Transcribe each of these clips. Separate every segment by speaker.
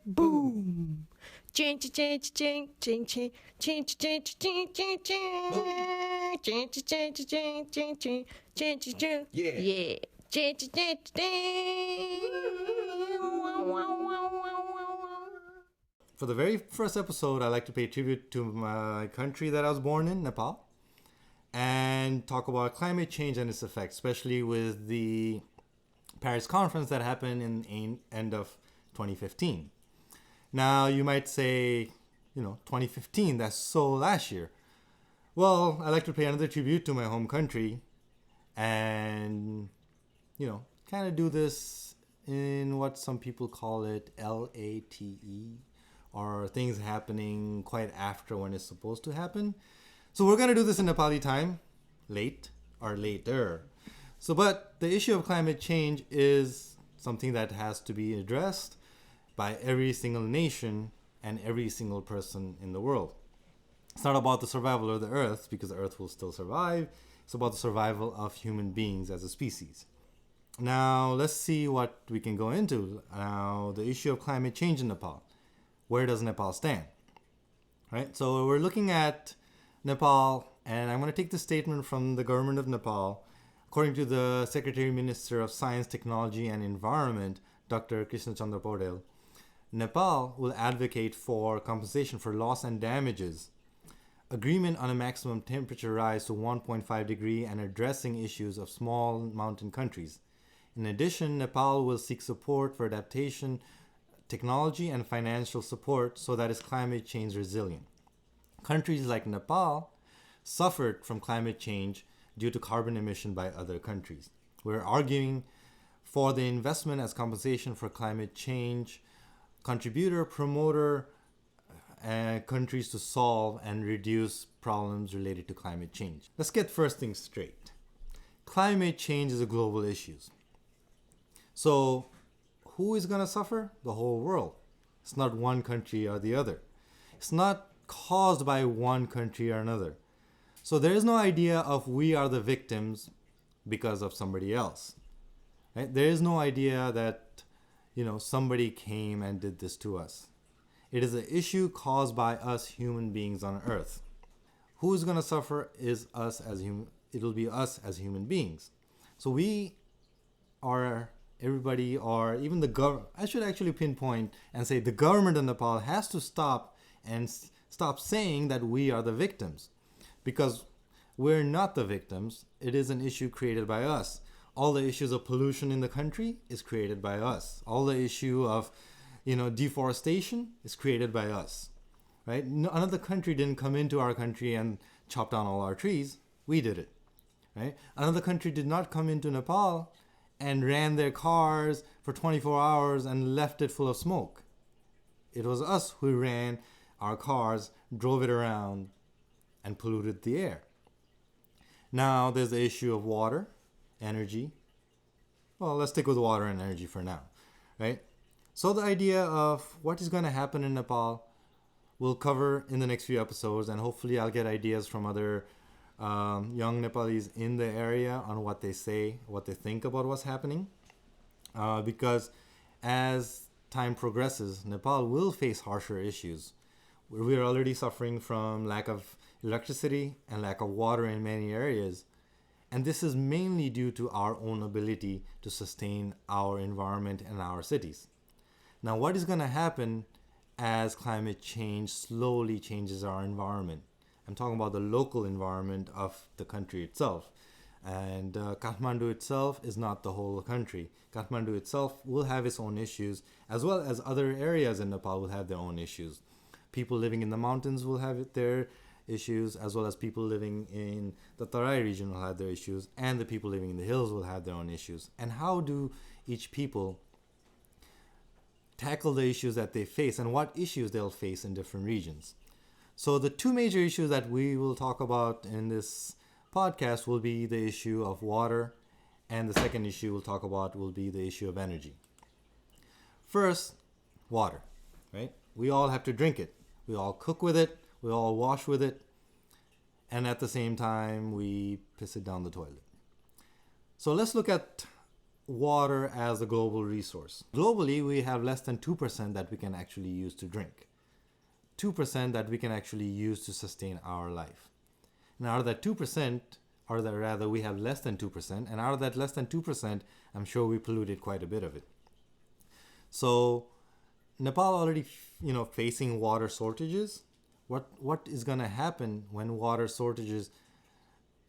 Speaker 1: Boom. Yeah.
Speaker 2: For the very first episode, I like to pay tribute to my country that I was born in, Nepal, and talk about climate change and its effects, especially with the Paris conference that happened in end of 2015. Now, you might say, 2015, that's so last year. Well, I like to pay another tribute to my home country and, kind of do this in what some people call it LATE, or things happening quite after when it's supposed to happen. So we're going to do this in Nepali time, late or later. But the issue of climate change is something that has to be addressed by every single nation and every single person in the world. It's not about the survival of the earth, because the earth will still survive. It's about the survival of human beings as a species. Now, let's see what we can go into. Now, the issue of climate change in Nepal. Where does Nepal stand? Right? So we're looking at Nepal, and I'm going to take the statement from the government of Nepal. According to the Secretary Minister of Science, Technology and Environment, Dr. Krishna Chandra Paudel, Nepal will advocate for compensation for loss and damages, agreement on a maximum temperature rise to 1.5 degree, and addressing issues of small mountain countries. In addition, Nepal will seek support for adaptation, technology, and financial support so that it's climate change resilient. Countries like Nepal suffered from climate change due to carbon emission by other countries. We're arguing for the investment as compensation for climate change, contributor, promoter, countries to solve and reduce problems related to climate change. Let's get first things straight. Climate change is a global issue. So who is going to suffer? The whole world. It's not one country or the other. It's not caused by one country or another. So there is no idea of we are the victims because of somebody else. Right? There is no idea that, somebody came and did this to us. It is an issue caused by us human beings on Earth. Who is going to suffer is us as it'll be us as human beings. So we are everybody, or even the government. I should actually pinpoint and say the government of Nepal has to stop saying that we are the victims, because we're not the victims. It is an issue created by us. All the issues of pollution in the country is created by us. All the issue of deforestation is created by us, right? Another country didn't come into our country and chop down all our trees. We did it, right? Another country did not come into Nepal and ran their cars for 24 hours and left it full of smoke. It was us who ran our cars, drove it around, and polluted the air. Now there's the issue of water, energy. Well, let's stick with water and energy for now, right? So the idea of what is going to happen in Nepal we'll cover in the next few episodes, and hopefully I'll get ideas from other young Nepalis in the area on what they say, what they think about what's happening. Because as time progresses, Nepal will face harsher issues. We're already suffering from lack of electricity and lack of water in many areas. And this is mainly due to our own ability to sustain our environment and our cities. Now, what is going to happen as climate change slowly changes our environment? I'm talking about the local environment of the country itself. And Kathmandu itself is not the whole country. Kathmandu itself will have its own issues, as well as other areas in Nepal will have their own issues. People living in the mountains will have their issues, as well as people living in the Tarai region will have their issues, and the people living in the hills will have their own issues. And how do each people tackle the issues that they face, and what issues they'll face in different regions? So the two major issues that we will talk about in this podcast will be the issue of water, and the second issue we'll talk about will be the issue of energy. First, water, right? We all have to drink it. We all cook with it. We all wash with it. and at the same time we piss it down the toilet. So let's look at water as a global resource. Globally, we have less than 2% that we can actually use to drink. 2% that we can actually use to sustain our life. And out of that 2%, or rather we have less than 2%, and out of that less than 2%, I'm sure we polluted quite a bit of it. So Nepal already, facing water shortages. What is going to happen when water shortages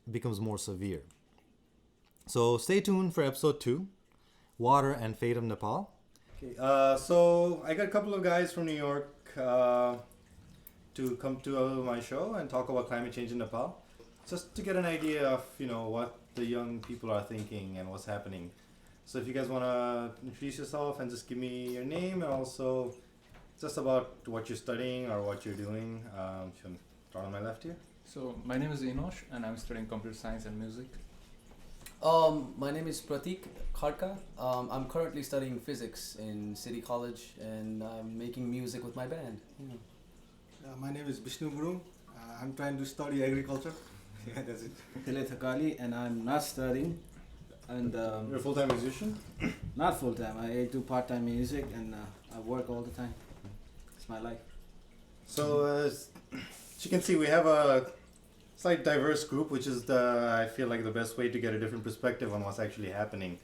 Speaker 2: becomes more severe? So stay tuned for episode 2, Water and Fate of Nepal. Okay, so I got a couple of guys from New York to come to my show and talk about climate change in Nepal, just to get an idea of what the young people are thinking and what's happening. So if you guys want to introduce yourself and just give me your name and also just about what you're studying or what you're doing. If you start on my left here.
Speaker 1: So my name is Enosh and I'm studying computer science and music.
Speaker 3: My name is Pratik Kharka. I'm currently studying physics in City College and I'm making music with my band.
Speaker 4: My name is Vishnu Guru. I'm trying to study agriculture. Yeah, that's it.
Speaker 5: Hile Thakali, and I'm not studying. And
Speaker 2: You're a full-time musician?
Speaker 5: not full time. I do part-time music and I work all the time. It's my life.
Speaker 2: So as you can see, we have a slight diverse group, which is I feel like the best way to get a different perspective on what's actually happening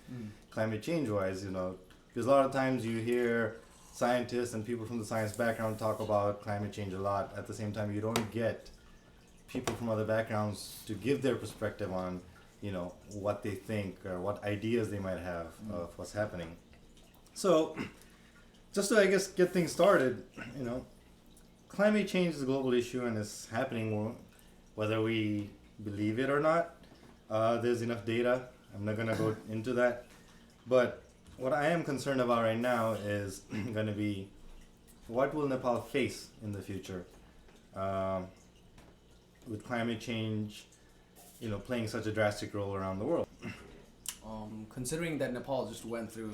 Speaker 2: climate change-wise. Because a lot of times you hear scientists and people from the science background talk about climate change a lot. At the same time, you don't get people from other backgrounds to give their perspective on what they think or what ideas they might have of what's happening. So just to, I guess, get things started, climate change is a global issue and it's happening whether we believe it or not. There's enough data. I'm not going to go into that. But what I am concerned about right now is going to be what will Nepal face in the future with climate change playing such a drastic role around the world.
Speaker 3: Considering that Nepal just went through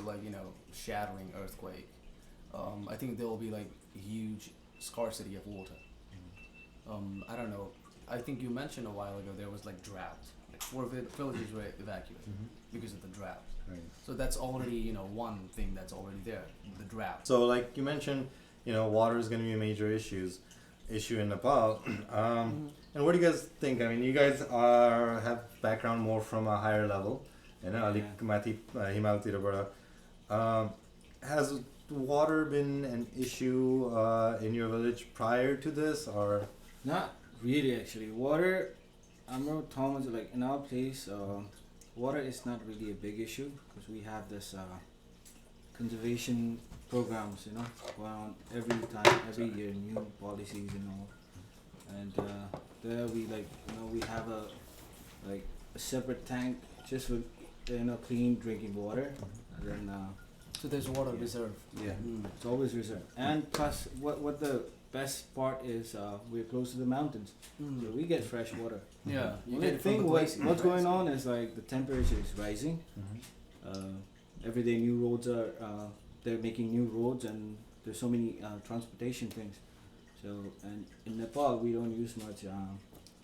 Speaker 3: shattering earthquake, I think there will be huge scarcity of water. I don't know. I think you mentioned a while ago there was drought. 4 villages were evacuated because of the drought.
Speaker 2: Right.
Speaker 3: So that's already one thing that's already there, the drought.
Speaker 2: So like you mentioned, water is going to be a major issue in Nepal. And what do you guys think? I mean, you guys have background more from a higher level. Has water been an issue in your village prior to this, or?
Speaker 5: Not really, actually. Water, I'm not Thomas, in our place, water is not really a big issue because we have this conservation programs, going on every year, new policies and all. And there we we have a separate tank just for clean drinking water, and then
Speaker 3: So there's water reserve.
Speaker 5: yeah, it's always reserved. And plus, what the best part is, we're close to the mountains, so we get fresh water.
Speaker 3: Yeah, you
Speaker 5: Only
Speaker 3: get it from
Speaker 5: thing
Speaker 3: the
Speaker 5: what's
Speaker 3: glacier,
Speaker 5: going
Speaker 3: right?
Speaker 5: on is the temperature is rising. Every day new roads are they're making new roads, and there's so many transportation things. So, and in Nepal we don't use much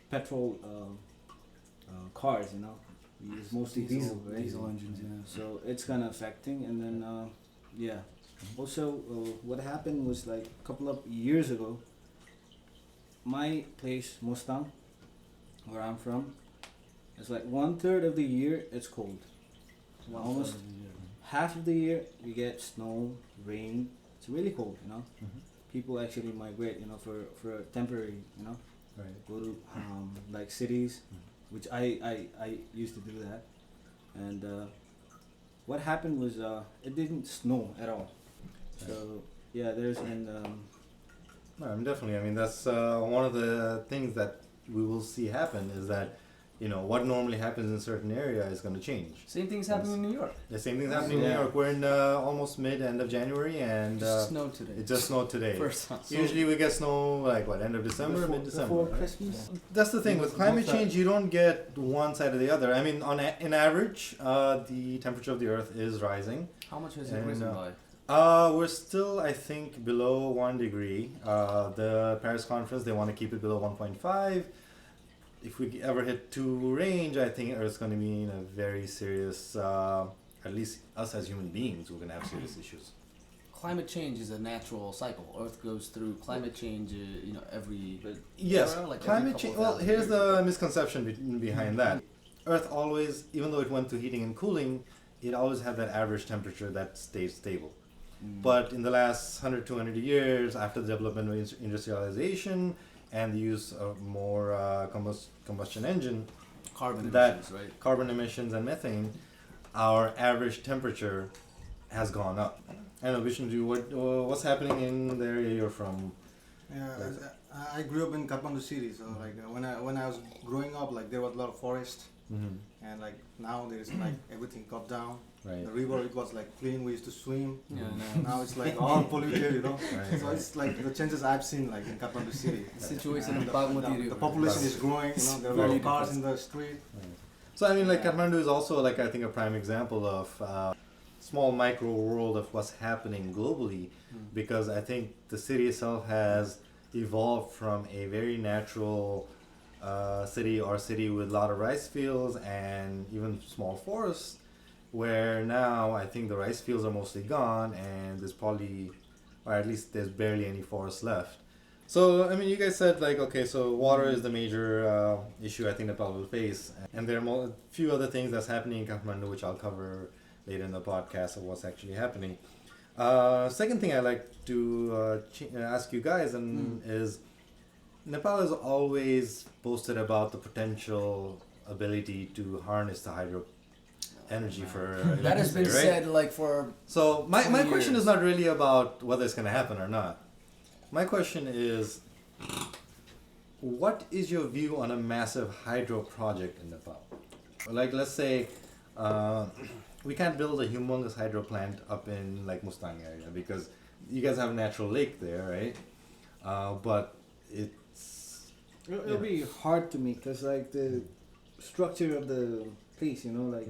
Speaker 5: petrol cars, we use mostly diesel, right?
Speaker 3: Diesel engines, yeah.
Speaker 5: So it's kind of affecting, and then yeah. Also, what happened was a couple of years ago. My place, Mustang, where I'm from, it's 1/3 of the year it's cold. Almost half of the year we get snow, rain. It's really cold, People actually migrate, for temporary,
Speaker 2: Right.
Speaker 5: go to cities, which I used to do that. And what happened was it didn't snow at all. So yeah, there's
Speaker 2: No, definitely. I mean, that's one of the things that we will see happen is that, what normally happens in a certain area is going to change.
Speaker 3: Same thing's happening in New York.
Speaker 2: The same thing's happening in New
Speaker 5: Yeah.
Speaker 2: York. We're in almost end of January, and
Speaker 3: Just snowed today.
Speaker 2: it just snowed today.
Speaker 3: First time.
Speaker 2: Usually we get snow end of December, mid-December.
Speaker 5: before
Speaker 2: Right?
Speaker 5: Christmas.
Speaker 2: That's the thing with climate change. You don't get one side or the other. I mean, in average, the temperature of the Earth is rising.
Speaker 3: How much has it
Speaker 2: And,
Speaker 3: risen by?
Speaker 2: We're still, I think, below 1 degree. The Paris conference, they want to keep it below 1.5. if we ever hit 2 range, I think Earth's going to be in a very serious, at least us as human beings, we're going to have serious issues.
Speaker 3: Climate change is a natural cycle. Earth goes through climate change, every.
Speaker 2: Yes,
Speaker 3: era, like every
Speaker 2: climate
Speaker 3: couple
Speaker 2: change.
Speaker 3: of
Speaker 2: Well,
Speaker 3: thousand
Speaker 2: here's
Speaker 3: years.
Speaker 2: the misconception behind that. Earth always, even though it went through heating and cooling, it always had that average temperature that stayed stable. But in the last 100, 200 years, after the development of industrialization and the use of more combustion engine,
Speaker 3: Carbon
Speaker 2: that
Speaker 3: emissions, right?
Speaker 2: carbon emissions and methane, our average temperature has gone up. I know, Vishnu, what's happening in the area you're from?
Speaker 4: Yeah, I grew up in Kathmandu city, so like when I was growing up, like there was a lot of forest, and like now there's like everything cut down.
Speaker 2: Right.
Speaker 4: The river, it was like clean. We used to swim.
Speaker 3: Yeah,
Speaker 4: Now it's like all polluted, you know.
Speaker 2: Right.
Speaker 4: So it's like the changes I've seen like in Kathmandu city.
Speaker 3: The situation
Speaker 4: And
Speaker 3: in Bagmati
Speaker 4: the population is growing. You know, there are a lot
Speaker 3: Very
Speaker 4: of cars
Speaker 3: different.
Speaker 4: in the street.
Speaker 2: So I mean, like Kathmandu is also like I think a prime example of small micro world of what's happening globally, because I think the city itself has evolved from a very natural city with a lot of rice fields and even small forests, where now I think the rice fields are mostly gone and there's probably, or at least there's barely any forest left. So, I mean, you guys said like, okay, so water is the major issue I think Nepal will face. And there are a few other things that's happening in Kathmandu, which I'll cover later in the podcast of what's actually happening. Second thing I'd like to ask you guys is Nepal has always boasted about the potential ability to harness the hydro energy for
Speaker 3: That has been
Speaker 2: electricity, right?
Speaker 3: said like for.
Speaker 2: So my
Speaker 3: 20
Speaker 2: question is
Speaker 3: years.
Speaker 2: not really about whether it's going to happen or not. My question is, what is your view on a massive hydro project in Nepal? Like, let's say we can't build a humongous hydro plant up in like Mustang area because you guys have a natural lake there, right? But
Speaker 5: It'll be hard to me because like the structure of the place, you know, like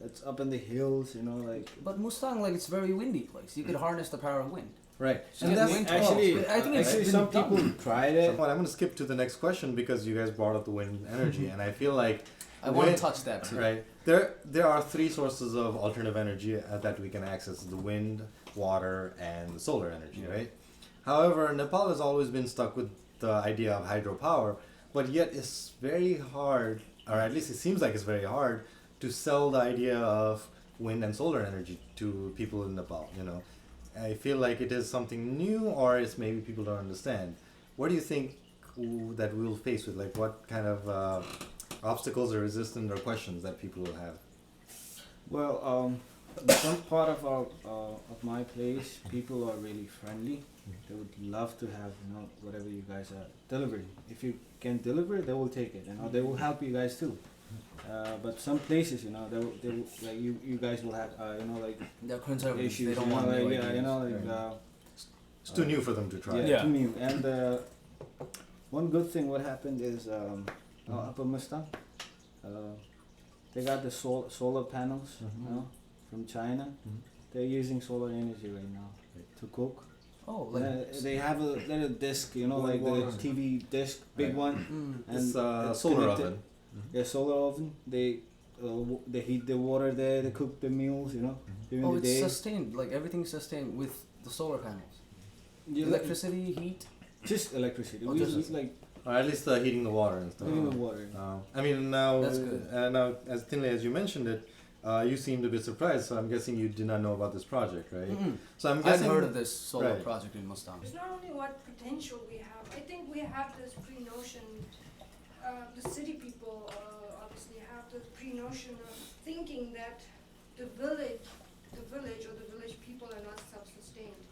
Speaker 5: it's up in the hills, you know, like.
Speaker 3: But Mustang, like it's a very windy place. You could harness the power of wind.
Speaker 2: right.
Speaker 3: So
Speaker 2: And
Speaker 3: get
Speaker 2: that's
Speaker 3: wind
Speaker 5: Actually,
Speaker 3: tunnels. I think it's
Speaker 5: actually
Speaker 3: been
Speaker 5: some
Speaker 3: done.
Speaker 5: people tried it.
Speaker 2: Well, I'm going to skip to the next question because you guys brought up the wind energy, and I feel like
Speaker 3: I want
Speaker 2: wind-
Speaker 3: to touch that too.
Speaker 2: right there are 3 sources of alternative energy that we can access: the wind, water, and the solar energy, right? However, Nepal has always been stuck with the idea of hydropower, but yet it's very hard, or at least it seems like it's very hard, to sell the idea of wind and solar energy to people in Nepal, you know. I feel like it is something new, or it's maybe people don't understand. What do you think that we'll face with, like, what kind of obstacles or resistance or questions that people will have?
Speaker 5: Well, some part of of my place, people are really friendly. They would love to have, you know, whatever you guys are delivering. If you can deliver, they will take it, you know. They will help you guys too. But some places, you know, they will, like you guys will have, you know, like
Speaker 3: They're conservative.
Speaker 5: issues.
Speaker 3: They don't
Speaker 5: you know,
Speaker 3: want
Speaker 5: like,
Speaker 3: new
Speaker 5: yeah, you
Speaker 3: ideas.
Speaker 5: know, like.
Speaker 2: It's too new for them to try.
Speaker 5: Yeah, too new. And one good thing what happened is up in Mustang, they got the solar panels, you know, from China. They're using solar energy right now to cook.
Speaker 3: Oh, like
Speaker 5: They have a little disc, you know, like the TV disc, big
Speaker 2: Right.
Speaker 5: one, and
Speaker 2: It's
Speaker 5: it's
Speaker 2: solar
Speaker 5: connected.
Speaker 2: oven.
Speaker 5: Yeah, solar oven. They heat the water there. They cook the meals, you know, during
Speaker 3: oh,
Speaker 5: the
Speaker 3: it's
Speaker 5: day.
Speaker 3: sustained. Like everything's sustained with the solar panels.
Speaker 5: Yeah,
Speaker 3: Electricity, heat.
Speaker 5: just electricity.
Speaker 3: Oh,
Speaker 5: We
Speaker 3: just
Speaker 5: use like
Speaker 2: Or at least heating the water and stuff.
Speaker 5: heating the water.
Speaker 2: I mean, now,
Speaker 3: That's good.
Speaker 2: now, as thinly as you mentioned it, you seemed a bit surprised, so I'm guessing you did not know about this project, right? So I'm
Speaker 3: I've
Speaker 2: guessing...
Speaker 3: heard of this solar
Speaker 2: Right.
Speaker 3: project in Mustang.
Speaker 6: It's not only what potential we have. I think we have this pre-notion. The city people obviously have the pre-notion of thinking that the village or the village people are not self-sustained.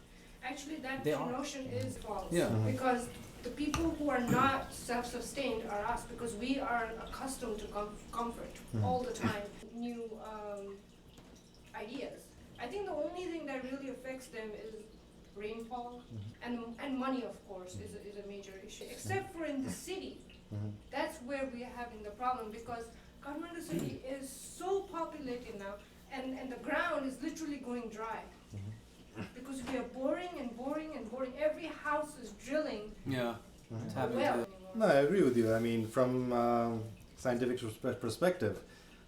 Speaker 6: Actually, that
Speaker 3: They are.
Speaker 6: pre-notion is false.
Speaker 3: Yeah.
Speaker 2: Mhm.
Speaker 6: Because the people who are not self-sustained are us, because we are accustomed to comfort all the time. New ideas. I think the only thing that really affects them is rainfall and money, of course, is a major issue. Except for in the city, that's where we are having the problem, because Kathmandu city is so populated now, and the ground is literally going dry. Because we are boring and boring and boring. Every house is drilling
Speaker 3: Yeah. It's
Speaker 6: a
Speaker 3: happening
Speaker 6: well
Speaker 3: too.
Speaker 6: anymore.
Speaker 2: No, I agree with you. I mean, from scientific perspective,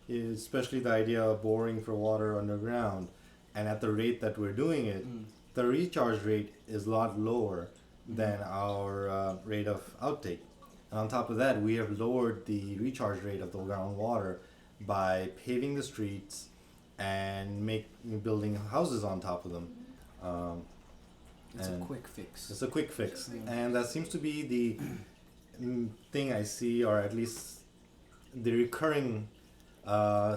Speaker 2: especially the idea of boring for water underground, and at the rate that we're doing it, the recharge rate is a lot lower than our rate of outtake. And on top of that, we have lowered the recharge rate of the groundwater by paving the streets and building houses on top of them.
Speaker 3: It's a
Speaker 2: and
Speaker 3: quick fix.
Speaker 2: It's a quick fix,
Speaker 3: Yeah.
Speaker 2: and that seems to be the thing I see, or at least the recurring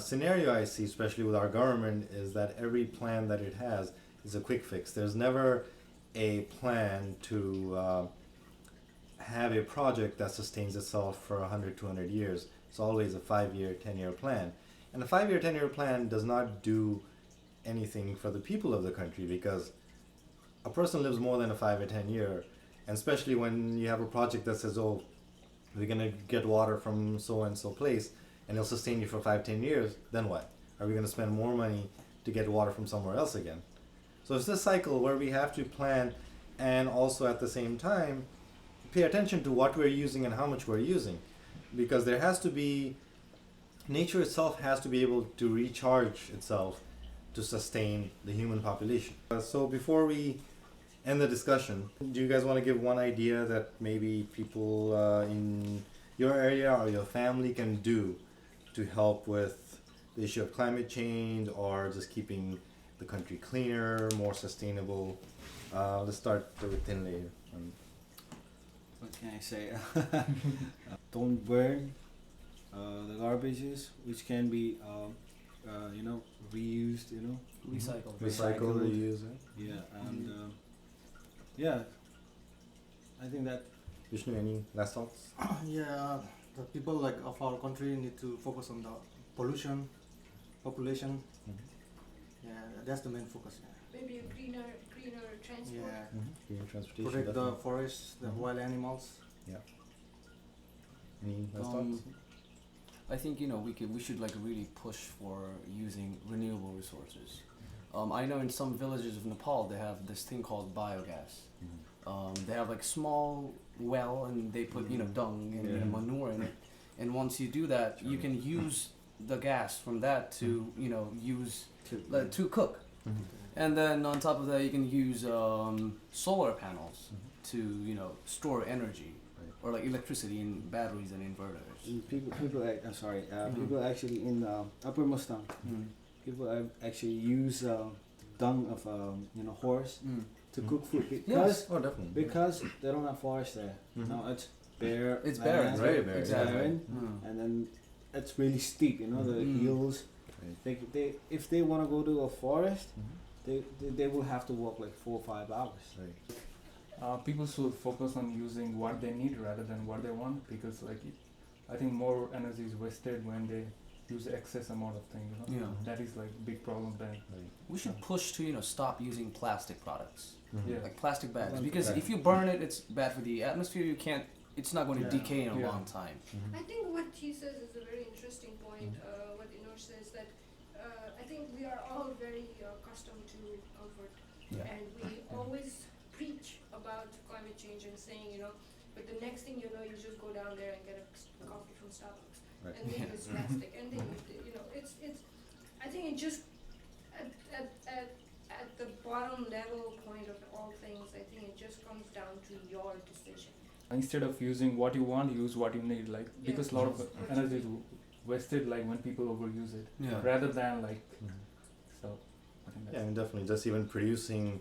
Speaker 2: scenario I see, especially with our government, is that every plan that it has is a quick fix. There's never a plan to have a project that sustains itself for 100, 200 years. It's always a 5-year, 10-year plan. And a 5-year, 10-year plan does not do anything for the people of the country, because a person lives more than a 5 or 10 year, and especially when you have a project that says, oh, we're going to get water from so and so place and it'll sustain you for 5, 10 years, then what? Are we going to spend more money to get water from somewhere else again? So it's this cycle where we have to plan and also at the same time pay attention to what we're using and how much we're using, because there has to be, nature itself has to be able to recharge itself to sustain the human population. So before we end the discussion, do you guys want to give one idea that maybe people in your area or your family can do to help with the issue of climate change, or just keeping the country cleaner, more sustainable? Let's start with Tinley.
Speaker 5: What can I say? Don't burn the garbages, which can be reused,
Speaker 3: Recycle.
Speaker 2: Recycle, reuse.
Speaker 5: Yeah, and yeah, I think that.
Speaker 2: Vishnu, any last thoughts?
Speaker 4: Yeah, the people like of our country need to focus on the pollution, population. Yeah, that's the main focus.
Speaker 6: Maybe a greener transport.
Speaker 4: Yeah,
Speaker 2: Green transportation.
Speaker 4: protect the
Speaker 2: definitely.
Speaker 4: forests, the wild animals.
Speaker 2: Any last
Speaker 3: Um,
Speaker 2: thoughts?
Speaker 3: I think we should like really push for using renewable resources. I know in some villages of Nepal they have this thing called biogas. They have like small well and they put dung and
Speaker 2: Yeah.
Speaker 3: manure in it, and once you do that, you can use the gas from that to use to cook, and then on top of that you can use solar panels to store energy, or like electricity in batteries and inverters.
Speaker 5: People actually in Upper Mustang, people actually use dung of horse to cook food because
Speaker 2: Oh, definitely.
Speaker 5: they don't have forest there. No, it's bare.
Speaker 3: It's barren,
Speaker 5: land,
Speaker 2: very barren,
Speaker 3: exactly.
Speaker 5: barren, and then it's really steep. The hills. They if they want to go to a forest, they will have to walk like 4 or 5 hours.
Speaker 1: People should focus on using what they need rather than what they want, because I think more energy is wasted when they use excess amount of things.
Speaker 3: Yeah.
Speaker 1: That is like big problem then.
Speaker 3: We should push to stop using plastic products,
Speaker 1: Yeah.
Speaker 3: like plastic bags, because
Speaker 2: Right.
Speaker 3: if you burn it, it's bad for the atmosphere. It's not going to
Speaker 2: Yeah.
Speaker 3: decay in a
Speaker 1: Yeah.
Speaker 3: long time.
Speaker 6: I think what he says is a very interesting point. What Inosh says, that I think we are all very accustomed to comfort,
Speaker 3: Yeah.
Speaker 6: and we always preach about climate change and saying, but the next thing you know, you just go down there and get a coffee from Starbucks,
Speaker 2: Right.
Speaker 6: and then it's drastic, and then it's. I think it just at the bottom level point of all things, I think it just comes down to your decision.
Speaker 1: Instead of using what you want, use what you need. Because a lot of
Speaker 6: Yeah.
Speaker 1: energy is wasted when people overuse it,
Speaker 3: Yeah.
Speaker 1: rather than so. I think that's
Speaker 2: Yeah, I mean, definitely. Just even producing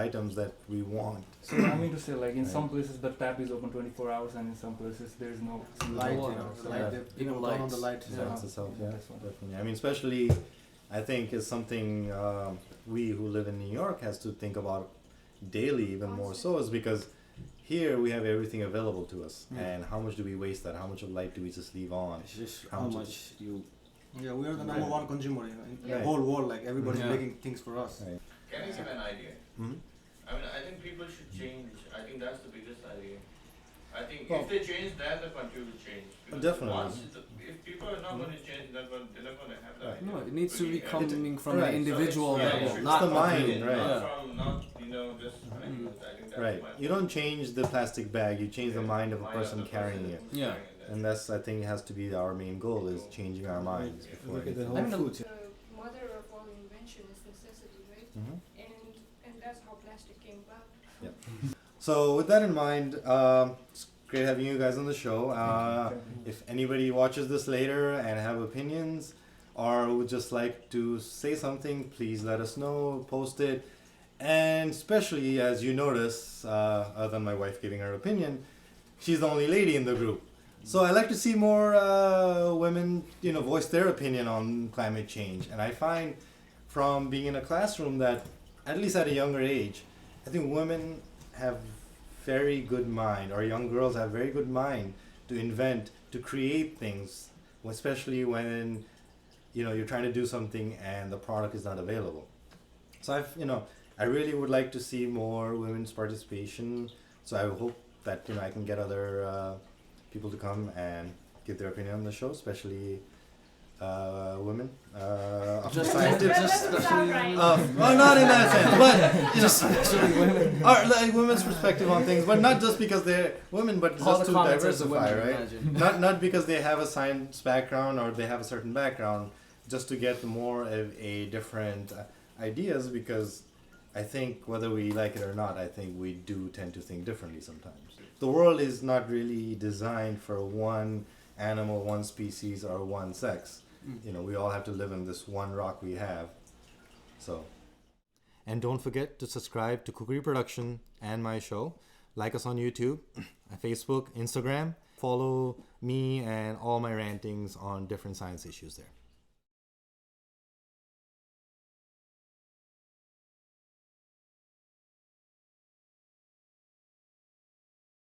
Speaker 2: items that we want.
Speaker 1: So I mean to say, in
Speaker 2: Right.
Speaker 1: some places the tap is open 24 hours, and in some places there is no
Speaker 4: Light,
Speaker 3: water.
Speaker 4: light.
Speaker 2: Yeah.
Speaker 4: They
Speaker 3: Even
Speaker 4: turn on the
Speaker 3: lights.
Speaker 4: light.
Speaker 1: Yeah.
Speaker 2: Sense itself, yeah,
Speaker 1: That's one.
Speaker 2: definitely. I mean, especially, I think is something we who live in New York has to think about daily, even more so, is because here we have everything available to us, and how much do we waste that? How much of light do we just leave on?
Speaker 5: It's just
Speaker 2: How
Speaker 5: how
Speaker 2: much
Speaker 5: much you.
Speaker 4: Yeah, we are the number one consumer in the
Speaker 2: Right.
Speaker 4: whole world. Like everybody's
Speaker 3: Yeah.
Speaker 4: making things for us.
Speaker 2: Right.
Speaker 7: Can I give an idea?
Speaker 2: Mhm.
Speaker 7: I mean, I think people should change. I think that's the biggest idea. I think
Speaker 2: Well-
Speaker 7: if they change, then the country will change. Because
Speaker 2: Definitely.
Speaker 7: if people are not going to change, they're not going to have that.
Speaker 2: Right.
Speaker 3: No, it needs to be
Speaker 7: Really,
Speaker 3: coming from
Speaker 2: Right.
Speaker 3: an individual
Speaker 7: So it's-
Speaker 3: level,
Speaker 7: yeah,
Speaker 3: not
Speaker 2: It's the mind,
Speaker 7: Not
Speaker 2: right.
Speaker 3: Yeah.
Speaker 7: from just. I think
Speaker 2: Right. You don't change the plastic bag, you change the mind of a person carrying it.
Speaker 3: Yeah.
Speaker 2: And that's, I think, has to be our main goal, is changing our minds before
Speaker 5: Look at the
Speaker 2: anything.
Speaker 5: whole
Speaker 3: I mean,
Speaker 5: foods.
Speaker 6: The mother of all invention is necessity, right?
Speaker 2: Mhm.
Speaker 6: And that's how plastic came about.
Speaker 2: So with that in mind, it's great having you guys on the show. If anybody watches this later and have opinions or would just like to say something, please let us know, post it. And especially as you notice, other than my wife giving her opinion, she's the only lady in the group. So I like to see more women, voice their opinion on climate change. And I find from being in a classroom that, at least at a younger age, I think women have very good mind, or young girls have very good mind to invent, to create things, especially when you're trying to do something and the product is not available. So I really would like to see more women's participation. So I hope that I can get other people to come and give their opinion on the show, especially women.
Speaker 3: Just
Speaker 2: scientists.
Speaker 6: Sound right.
Speaker 2: Well, not in that sense, but women, or like women's perspective on things, but not just because they're women, but
Speaker 3: all
Speaker 2: just
Speaker 3: the
Speaker 2: to
Speaker 3: comments as
Speaker 2: diversify,
Speaker 3: women,
Speaker 2: right?
Speaker 3: imagine.
Speaker 2: Not because they have a science background or they have a certain background, just to get more of a different ideas. Because I think whether we like it or not, I think we do tend to think differently sometimes. The world is not really designed for one animal, one species, or one sex. We all have to live in this one rock we have. So. And don't forget to subscribe to Kukri Production and my show. Like us on YouTube, Facebook, Instagram. Follow me and all my rantings on different science issues there.